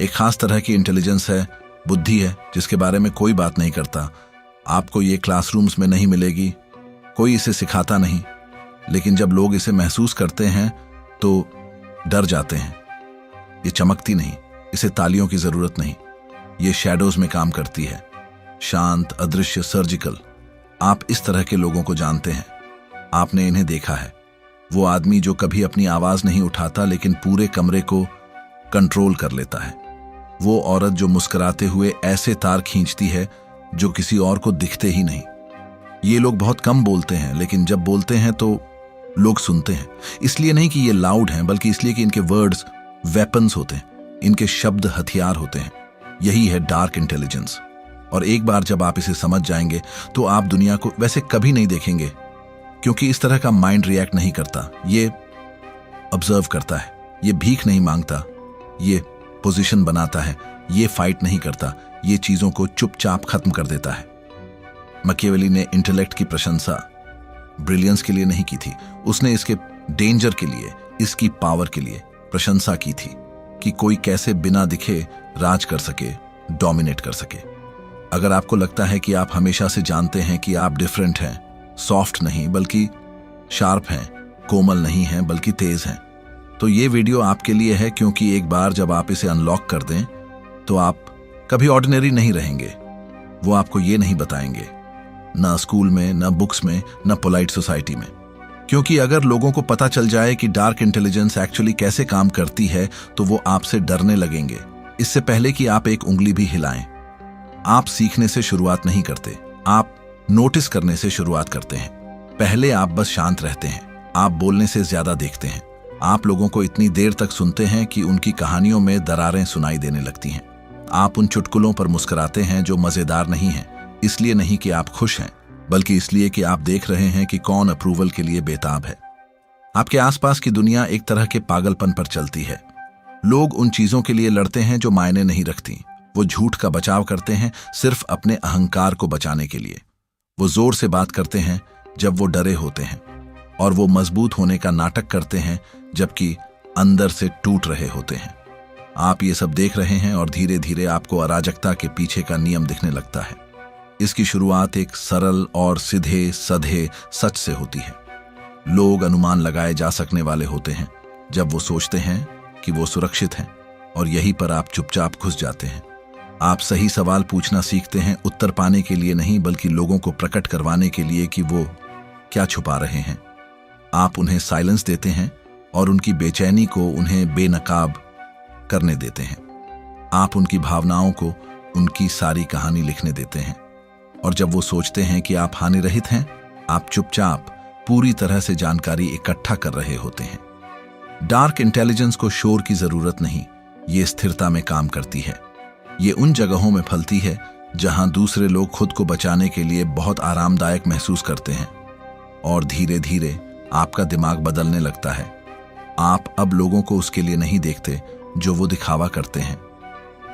एक खास तरह की इंटेलिजेंस है, बुद्धि है, जिसके बारे में कोई बात नहीं करता। आपको ये क्लासरूम्स में नहीं मिलेगी, कोई इसे सिखाता नहीं, लेकिन जब लोग इसे महसूस करते हैं तो डर जाते हैं। ये चमकती नहीं, इसे तालियों की जरूरत नहीं, ये शैडोज में काम करती है, शांत, अदृश्य, सर्जिकल। आप इस तरह के लोगों को जानते हैं, आपने इन्हें देखा है। वो आदमी जो कभी अपनी आवाज नहीं उठाता लेकिन पूरे कमरे को कंट्रोल कर लेता है। वो औरत जो मुस्कुराते हुए ऐसे तार खींचती है जो किसी और को दिखते ही नहीं। ये लोग बहुत कम बोलते हैं, लेकिन जब बोलते हैं तो लोग सुनते हैं। इसलिए नहीं कि ये लाउड हैं, बल्कि इसलिए कि इनके वर्ड्स वेपन्स होते हैं, इनके शब्द हथियार होते हैं। यही है डार्क इंटेलिजेंस। और एक बार जब आप इसे समझ जाएंगे तो आप दुनिया को वैसे कभी नहीं देखेंगे, क्योंकि इस तरह का माइंड रिएक्ट नहीं करता। ये ऑब्जर्व करता है, ये भीख नहीं मांगता, ये पोजीशन बनाता है, ये फाइट नहीं करता, ये चीजों को चुपचाप खत्म कर देता है। मैकियावेली ने इंटेलेक्ट की प्रशंसा ब्रिलियंस के लिए नहीं की थी, उसने इसके डेंजर के लिए, इसकी पावर के लिए प्रशंसा की थी कि कोई कैसे बिना दिखे राज कर सके, डोमिनेट कर सके। अगर आपको लगता है कि आप हमेशा से जानते हैं कि आप डिफरेंट हैं, सॉफ्ट नहीं बल्कि शार्प हैं, कोमल नहीं हैं बल्कि तेज हैं, तो ये वीडियो आपके लिए है, क्योंकि एक बार जब आप इसे अनलॉक कर दें तो आप कभी ऑर्डिनरी नहीं रहेंगे। वो आपको ये नहीं बताएंगे, ना स्कूल में, ना बुक्स में, ना पोलाइट सोसाइटी में। क्योंकि अगर लोगों को पता चल जाए कि डार्क इंटेलिजेंस एक्चुअली कैसे काम करती है तो वो आपसे डरने लगेंगे, इससे पहले कि आप एक उंगली भी हिलाएं। आप सीखने से शुरुआत नहीं करते, आप नोटिस करने से शुरुआत करते हैं। पहले आप बस शांत रहते हैं, आप बोलने से ज्यादा देखते हैं। आप लोगों को इतनी देर तक सुनते हैं कि उनकी कहानियों में दरारें सुनाई देने लगती हैं। आप उन चुटकुलों पर मुस्कुराते हैं जो मजेदार नहीं हैं, इसलिए नहीं कि आप खुश हैं, बल्कि इसलिए कि आप देख रहे हैं कि कौन अप्रूवल के लिए बेताब है। आपके आसपास की दुनिया एक तरह के पागलपन पर चलती है। लोग उन चीजों के लिए लड़ते हैं जो मायने नहीं रखती। वो झूठ का बचाव करते हैं सिर्फ अपने अहंकार को बचाने के लिए। वो जोर से बात करते हैं जब वो डरे होते हैं, और वो मजबूत होने का नाटक करते हैं जबकि अंदर से टूट रहे होते हैं। आप ये सब देख रहे हैं और धीरे धीरे आपको अराजकता के पीछे का नियम दिखने लगता है। इसकी शुरुआत एक सरल और सीधे सधे सच से होती है। लोग अनुमान लगाए जा सकने वाले होते हैं जब वो सोचते हैं कि वो सुरक्षित हैं, और यहीं पर आप चुपचाप घुस जाते हैं। आप सही सवाल पूछना सीखते हैं, उत्तर पाने के लिए नहीं बल्कि लोगों को प्रकट करवाने के लिए कि वो क्या छुपा रहे हैं। आप उन्हें साइलेंस देते हैं और उनकी बेचैनी को उन्हें बेनकाब करने देते हैं। आप उनकी भावनाओं को उनकी सारी कहानी लिखने देते हैं, और जब वो सोचते हैं कि आप हानि रहित हैं, आप चुपचाप पूरी तरह से जानकारी इकट्ठा कर रहे होते हैं। डार्क इंटेलिजेंस को शोर की जरूरत नहीं, ये स्थिरता में काम करती है। ये उन जगहों में फलती है जहां दूसरे लोग खुद को बचाने के लिए बहुत आरामदायक महसूस करते हैं, और धीरे धीरे आपका दिमाग बदलने लगता है। आप अब लोगों को उसके लिए नहीं देखते जो वो दिखावा करते हैं।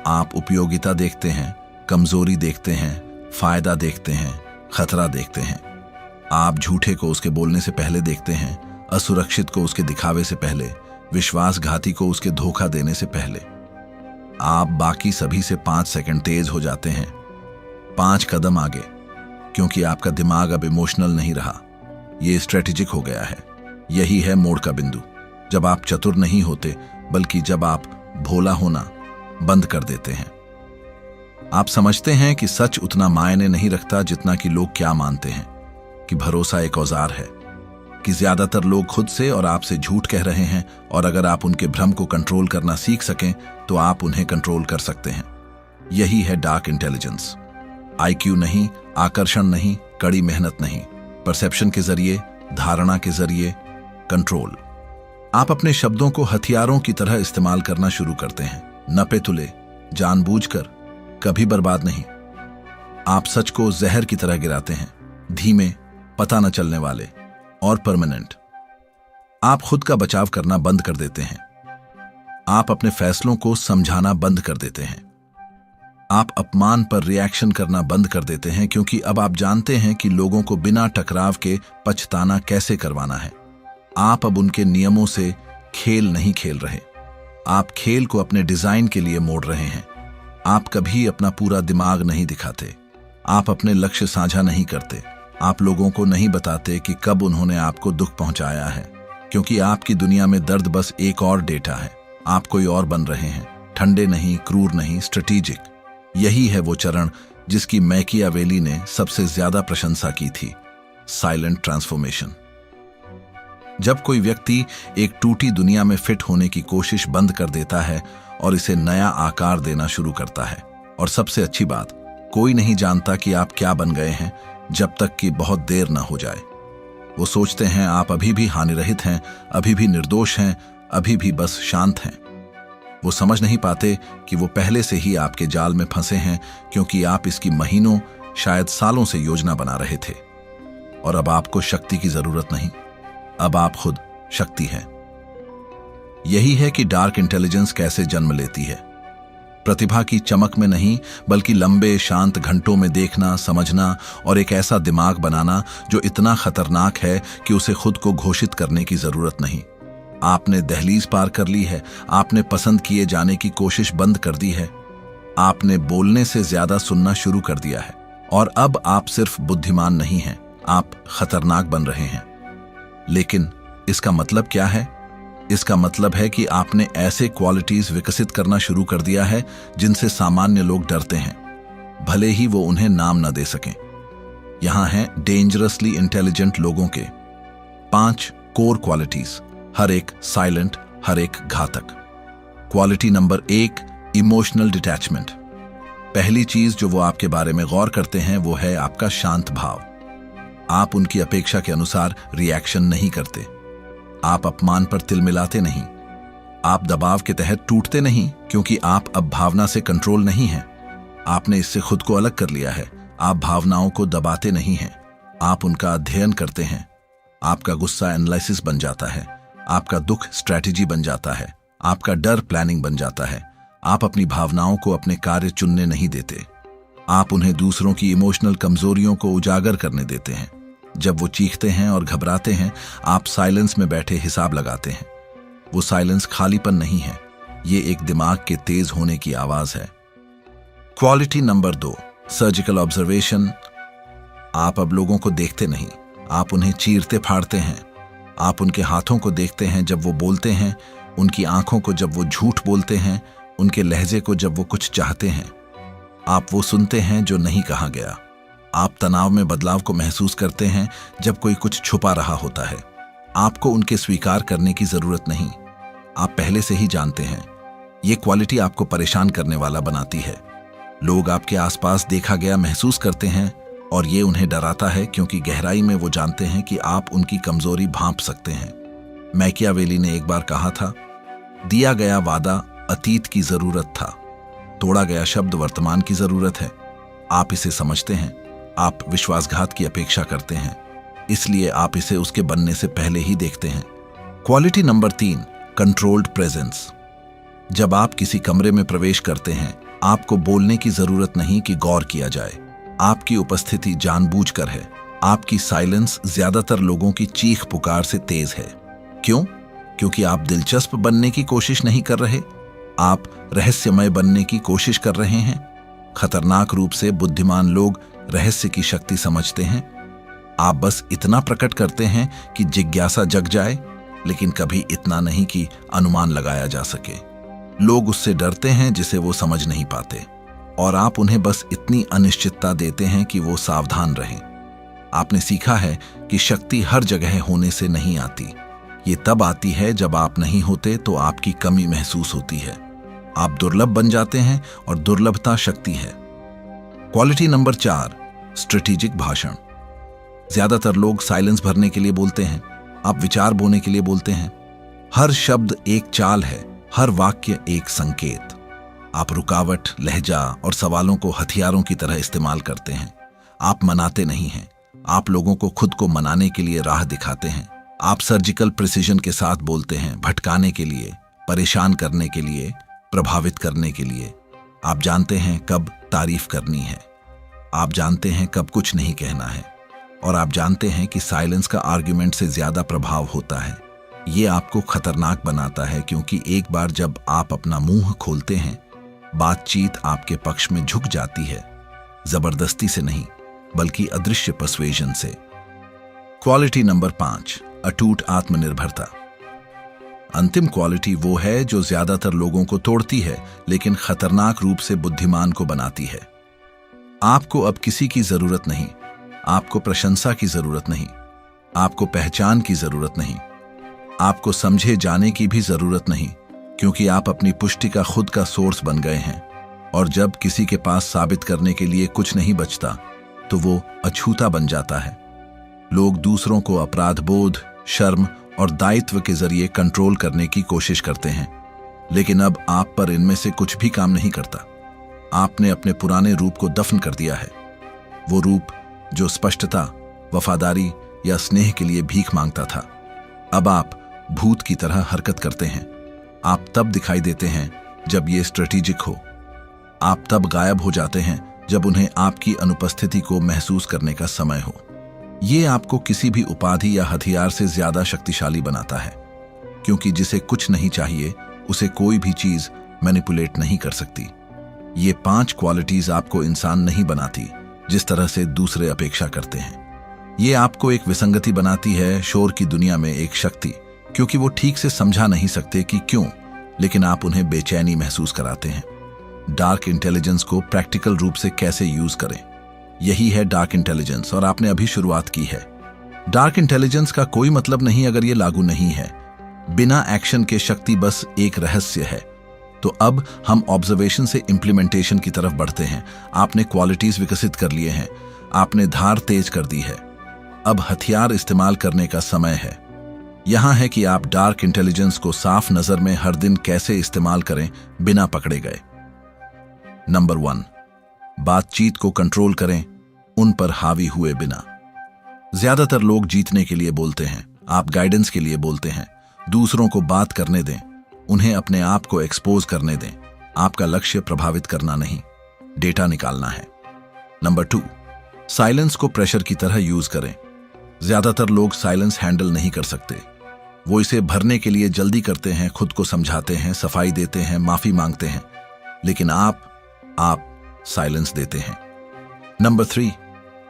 आप उपयोगिता देखते हैं, कमजोरी देखते हैं, फायदा देखते हैं, खतरा देखते हैं। आप झूठे को उसके बोलने से पहले देखते हैं, असुरक्षित को उसके दिखावे से पहले, विश्वासघाती को उसके धोखा देने से पहले। आप बाकी सभी से 5 सेकंड तेज हो जाते हैं, 5 कदम आगे, क्योंकि आपका दिमाग अब इमोशनल नहीं रहा, ये स्ट्रेटेजिक हो गया है। यही है मोड़ का बिंदु, जब आप चतुर नहीं होते बल्कि जब आप भोला होना बंद कर देते हैं। आप समझते हैं कि सच उतना मायने नहीं रखता जितना कि लोग क्या मानते हैं, कि भरोसा एक औजार है, कि ज्यादातर लोग खुद से और आपसे झूठ कह रहे हैं, और अगर आप उनके भ्रम को कंट्रोल करना सीख सकें तो आप उन्हें कंट्रोल कर सकते हैं। यही है डार्क इंटेलिजेंस। आईक्यू नहीं, आकर्षण नहीं, कड़ी मेहनत नहीं, परसेप्शन के जरिए, धारणा के जरिए कंट्रोल। आप अपने शब्दों को हथियारों की तरह इस्तेमाल करना शुरू करते हैं, नपे तुले, जानबूझकर, कभी बर्बाद नहीं। आप सच को जहर की तरह गिराते हैं, धीमे, पता न चलने वाले और परमानेंट। आप खुद का बचाव करना बंद कर देते हैं। आप अपने फैसलों को समझाना बंद कर देते हैं। आप अपमान पर रिएक्शन करना बंद कर देते हैं, क्योंकि अब आप जानते हैं कि लोगों को बिना टकराव के पछताना कैसे करवाना है। आप अब उनके नियमों से खेल नहीं खेल रहे, आप खेल को अपने डिजाइन के लिए मोड़ रहे हैं। आप कभी अपना पूरा दिमाग नहीं दिखाते। आप अपने लक्ष्य साझा नहीं करते। आप लोगों को नहीं बताते कि कब उन्होंने आपको दुख पहुंचाया है, क्योंकि आपकी दुनिया में दर्द बस एक और डेटा है। आप कोई और बन रहे हैं, ठंडे नहीं, क्रूर नहीं, स्ट्रेटेजिक। यही है वो चरण जिसकी मैकियावेली ने सबसे ज्यादा प्रशंसा की थी, साइलेंट ट्रांसफॉर्मेशन। जब कोई व्यक्ति एक टूटी दुनिया में फिट होने की कोशिश बंद कर देता है और इसे नया आकार देना शुरू करता है, और सबसे अच्छी बात, कोई नहीं जानता कि आप क्या बन गए हैं जब तक कि बहुत देर न हो जाए। वो सोचते हैं आप अभी भी हानिरहित हैं, अभी भी निर्दोष हैं, अभी भी बस शांत हैं। वो समझ नहीं पाते कि वो पहले से ही आपके जाल में फंसे हैं, क्योंकि आप इसकी महीनों, शायद सालों से योजना बना रहे थे। और अब आपको शक्ति की जरूरत नहीं, अब आप खुद शक्ति हैं। यही है कि डार्क इंटेलिजेंस कैसे जन्म लेती है। प्रतिभा की चमक में नहीं, बल्कि लंबे शांत घंटों में देखना, समझना और एक ऐसा दिमाग बनाना जो इतना खतरनाक है कि उसे खुद को घोषित करने की जरूरत नहीं। आपने दहलीज पार कर ली है। आपने पसंद किए जाने की कोशिश बंद कर दी है। आपने बोलने से ज्यादा सुनना शुरू कर दिया है। और अब आप सिर्फ बुद्धिमान नहीं हैं, आप खतरनाक बन रहे हैं। लेकिन इसका मतलब क्या है? इसका मतलब है कि आपने ऐसे क्वालिटीज विकसित करना शुरू कर दिया है जिनसे सामान्य लोग डरते हैं, भले ही वो उन्हें नाम न दे सकें। यहां हैं डेंजरसली इंटेलिजेंट लोगों के 5 कोर क्वालिटीज, हर एक साइलेंट, हर एक घातक। Quality number 1, emotional detachment. पहली चीज जो वो आपके बारे में गौर करते हैं वो है आपका शांत भाव। आप उनकी अपेक्षा के अनुसार रिएक्शन नहीं करते। आप अपमान पर तिल मिलाते नहीं। आप दबाव के तहत टूटते नहीं, क्योंकि आप अब भावना से कंट्रोल नहीं हैं। आपने इससे खुद को अलग कर लिया है। आप भावनाओं को दबाते नहीं हैं, आप उनका अध्ययन करते हैं। आपका गुस्सा एनालिसिस बन जाता है, आपका दुख स्ट्रैटेजी बन जाता है, आपका डर प्लानिंग बन जाता है। आप अपनी भावनाओं को अपने कार्य चुनने नहीं देते। आप उन्हें दूसरों की इमोशनल कमजोरियों को उजागर करने देते हैं। जब वो चीखते हैं और घबराते हैं, आप साइलेंस में बैठे हिसाब लगाते हैं। वो साइलेंस खालीपन नहीं है, ये एक दिमाग के तेज होने की आवाज है। Quality number 2, surgical observation. आप अब लोगों को देखते नहीं, आप उन्हें चीरते फाड़ते हैं। आप उनके हाथों को देखते हैं जब वो बोलते हैं, उनकी आंखों को जब वो झूठ बोलते हैं, उनके लहजे को जब वो कुछ चाहते हैं। आप वो सुनते हैं जो नहीं कहा गया। आप तनाव में बदलाव को महसूस करते हैं जब कोई कुछ छुपा रहा होता है। आपको उनके स्वीकार करने की जरूरत नहीं, आप पहले से ही जानते हैं। ये क्वालिटी आपको परेशान करने वाला बनाती है। लोग आपके आसपास देखा गया महसूस करते हैं और ये उन्हें डराता है, क्योंकि गहराई में वो जानते हैं कि आप उनकी कमजोरी भांप सकते हैं। मैकियावेली ने एक बार कहा था, दिया गया वादा अतीत की जरूरत था, तोड़ा गया शब्द वर्तमान की जरूरत है। आप इसे समझते हैं, आप विश्वासघात की अपेक्षा करते हैं, इसलिए आप इसे उसके बनने से पहले ही देखते हैं। Quality number 3, controlled presence. जब आप किसी कमरे में प्रवेश करते हैं, आपको बोलने की जरूरत नहीं कि गौर किया जाए। आपकी उपस्थिति जानबूझकर है। आपकी साइलेंस ज्यादातर लोगों की चीख पुकार से तेज है। क्यों? क्योंकि आप दिलचस्प बनने की कोशिश नहीं कर रहे, आप रहस्यमय बनने की कोशिश कर रहे हैं। खतरनाक रूप से बुद्धिमान लोग रहस्य की शक्ति समझते हैं। आप बस इतना प्रकट करते हैं कि जिज्ञासा जग जाए, लेकिन कभी इतना नहीं कि अनुमान लगाया जा सके। लोग उससे डरते हैं जिसे वो समझ नहीं पाते, और आप उन्हें बस इतनी अनिश्चितता देते हैं कि वो सावधान रहें। आपने सीखा है कि शक्ति हर जगह होने से नहीं आती, ये तब आती है जब आप नहीं होते तो आपकी कमी महसूस होती है। आप दुर्लभ बन जाते हैं और दुर्लभता शक्ति है। क्वालिटी नंबर 4, स्ट्रेटेजिक भाषण। ज्यादातर लोग साइलेंस भरने के लिए बोलते हैं, आप विचार बोने के लिए बोलते हैं। हर शब्द एक चाल है, हर वाक्य एक संकेत। आप रुकावट, लहजा और सवालों को हथियारों की तरह इस्तेमाल करते हैं। आप मनाते नहीं हैं, आप लोगों को खुद को मनाने के लिए राह दिखाते हैं। आप सर्जिकल प्रिसीजन के साथ बोलते हैं, भटकाने के लिए, परेशान करने के लिए, प्रभावित करने के लिए। आप जानते हैं कब तारीफ करनी है, आप जानते हैं कब कुछ नहीं कहना है, और आप जानते हैं कि साइलेंस का आर्गुमेंट से ज्यादा प्रभाव होता है। ये आपको खतरनाक बनाता है, क्योंकि एक बार जब आप अपना मुंह खोलते हैं, बातचीत आपके पक्ष में झुक जाती है, जबरदस्ती से नहीं बल्कि अदृश्य पर्सुएजन से। क्वालिटी नंबर 5, अटूट आत्मनिर्भरता। अंतिम क्वालिटी वो है जो ज्यादातर लोगों को तोड़ती है, लेकिन खतरनाक रूप से बुद्धिमान को बनाती है। आपको अब किसी की जरूरत नहीं, आपको प्रशंसा की जरूरत नहीं, आपको पहचान की जरूरत नहीं, आपको समझे जाने की भी जरूरत नहीं, क्योंकि आप अपनी पुष्टि का खुद का सोर्स बन गए हैं। और जब किसी के पास साबित करने के लिए कुछ नहीं बचता, तो वो अछूता बन जाता है। लोग दूसरों को अपराध बोध, शर्म और दायित्व के जरिए कंट्रोल करने की कोशिश करते हैं, लेकिन अब आप पर इनमें से कुछ भी काम नहीं करता। आपने अपने पुराने रूप को दफन कर दिया है, वो रूप जो स्पष्टता, वफादारी या स्नेह के लिए भीख मांगता था। अब आप भूत की तरह हरकत करते हैं। आप तब दिखाई देते हैं जब ये स्ट्रेटेजिक हो। आप तब गायब हो जाते हैं जब उन्हें आपकी अनुपस्थिति को महसूस करने का समय हो। ये आपको किसी भी उपाधि या हथियार से ज्यादा शक्तिशाली बनाता है, क्योंकि जिसे कुछ नहीं चाहिए उसे कोई भी चीज मैनिपुलेट नहीं कर सकती। ये 5 क्वालिटीज आपको इंसान नहीं बनाती जिस तरह से दूसरे अपेक्षा करते हैं। ये आपको एक विसंगति बनाती है, शोर की दुनिया में एक शक्ति, क्योंकि वो ठीक से समझा नहीं सकते कि क्यों, लेकिन आप उन्हें बेचैनी महसूस कराते हैं। डार्क इंटेलिजेंस को प्रैक्टिकल रूप से कैसे यूज करें, यही है डार्क इंटेलिजेंस, और आपने अभी शुरुआत की है। डार्क इंटेलिजेंस का कोई मतलब नहीं अगर ये लागू नहीं है। बिना एक्शन के शक्ति बस एक रहस्य है। तो अब हम ऑब्जर्वेशन से इंप्लीमेंटेशन की तरफ बढ़ते हैं। आपने क्वालिटीज विकसित कर लिए हैं, आपने धार तेज कर दी है। अब हथियार इस्तेमाल करने का समय है। यहां है कि आप डार्क इंटेलिजेंस को साफ नजर में हर दिन कैसे इस्तेमाल करें बिना पकड़े गए। नंबर 1, बातचीत को कंट्रोल करें, उन पर हावी हुए बिना। ज्यादातर लोग जीतने के लिए बोलते हैं, आप गाइडेंस के लिए बोलते हैं। दूसरों को बात करने दें, उन्हें अपने आप को एक्सपोज करने दें। आपका लक्ष्य प्रभावित करना नहीं, डेटा निकालना है। नंबर 2, साइलेंस को प्रेशर की तरह यूज करें। ज्यादातर लोग साइलेंस हैंडल नहीं कर सकते। वो इसे भरने के लिए जल्दी करते हैं, खुद को समझाते हैं, सफाई देते हैं, माफी मांगते हैं, लेकिन आप साइलेंस देते हैं। नंबर 3,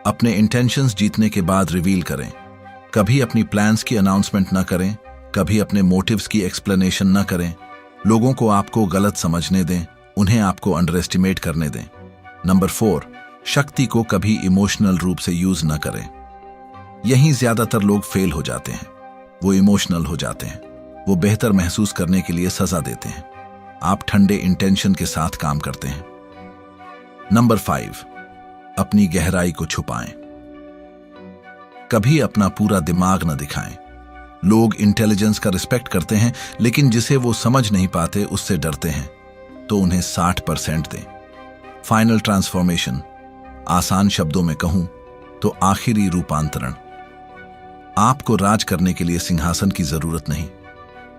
अपने इंटेंशंस जीतने के बाद रिवील करें। कभी अपनी प्लान्स की अनाउंसमेंट न करें, कभी अपने मोटिव्स की एक्सप्लेनेशन न करें। लोगों को आपको गलत समझने दें, उन्हें आपको अंडर एस्टिमेट करने दें। नंबर 4, शक्ति को कभी इमोशनल रूप से यूज न करें। यहीं ज्यादातर लोग फेल हो जाते हैं। वो इमोशनल हो जाते हैं, वो बेहतर महसूस करने के लिए सजा देते हैं। आप ठंडे इंटेंशन के साथ काम करते हैं। नंबर 5, अपनी गहराई को छुपाएं। कभी अपना पूरा दिमाग न दिखाएं। लोग इंटेलिजेंस का रिस्पेक्ट करते हैं, लेकिन जिसे वो समझ नहीं पाते उससे डरते हैं, तो उन्हें 60% दें। फाइनल ट्रांसफॉर्मेशन, आसान शब्दों में कहूं तो आखिरी रूपांतरण। आपको राज करने के लिए सिंहासन की जरूरत नहीं,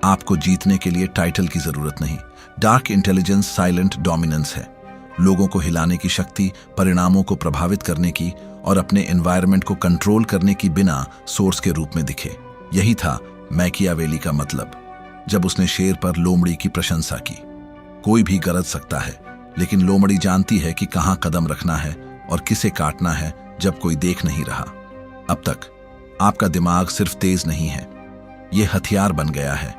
आपको जीतने के लिए टाइटल की जरूरत नहीं। डार्क इंटेलिजेंस साइलेंट डोमिनेंस है। लोगों को हिलाने की शक्ति, परिणामों को प्रभावित करने की और अपने एनवायरनमेंट को कंट्रोल करने की बिना सोर्स के रूप में दिखे। यही था मैकियावेली का मतलब, जब उसने शेर पर लोमड़ी की प्रशंसा की। कोई भी गरज सकता है, लेकिन लोमड़ी जानती है कि कहां कदम रखना है और किसे काटना है जब कोई देख नहीं रहा। अब तक आपका दिमाग सिर्फ तेज नहीं है, ये हथियार बन गया है,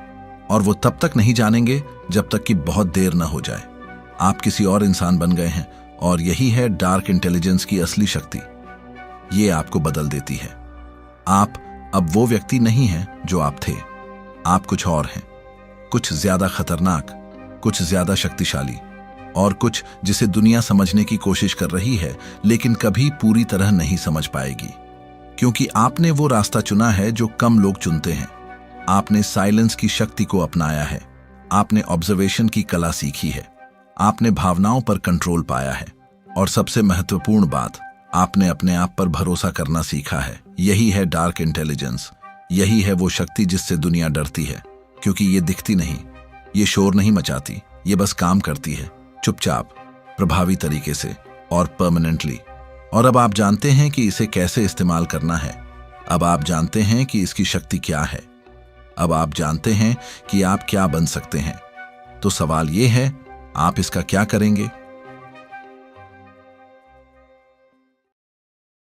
और वो तब तक नहीं जानेंगे जब तक कि बहुत देर न हो जाए। आप किसी और इंसान बन गए हैं, और यही है डार्क इंटेलिजेंस की असली शक्ति। ये आपको बदल देती है। आप अब वो व्यक्ति नहीं हैं जो आप थे। आप कुछ और हैं, कुछ ज्यादा खतरनाक, कुछ ज्यादा शक्तिशाली, और कुछ जिसे दुनिया समझने की कोशिश कर रही है, लेकिन कभी पूरी तरह नहीं समझ पाएगी, क्योंकि आपने वो रास्ता चुना है जो कम लोग चुनते हैं। आपने साइलेंस की शक्ति को अपनाया है, आपने ऑब्जर्वेशन की कला सीखी है, आपने भावनाओं पर कंट्रोल पाया है, और सबसे महत्वपूर्ण बात, आपने अपने आप पर भरोसा करना सीखा है। यही है डार्क इंटेलिजेंस। यही है वो शक्ति जिससे दुनिया डरती है, क्योंकि ये दिखती नहीं, ये शोर नहीं मचाती, ये बस काम करती है, चुपचाप, प्रभावी तरीके से और परमानेंटली। और अब आप जानते हैं कि इसे कैसे इस्तेमाल करना है। अब आप जानते हैं कि इसकी शक्ति क्या है। अब आप जानते हैं कि आप क्या बन सकते हैं। तो सवाल ये है, आप इसका क्या करेंगे?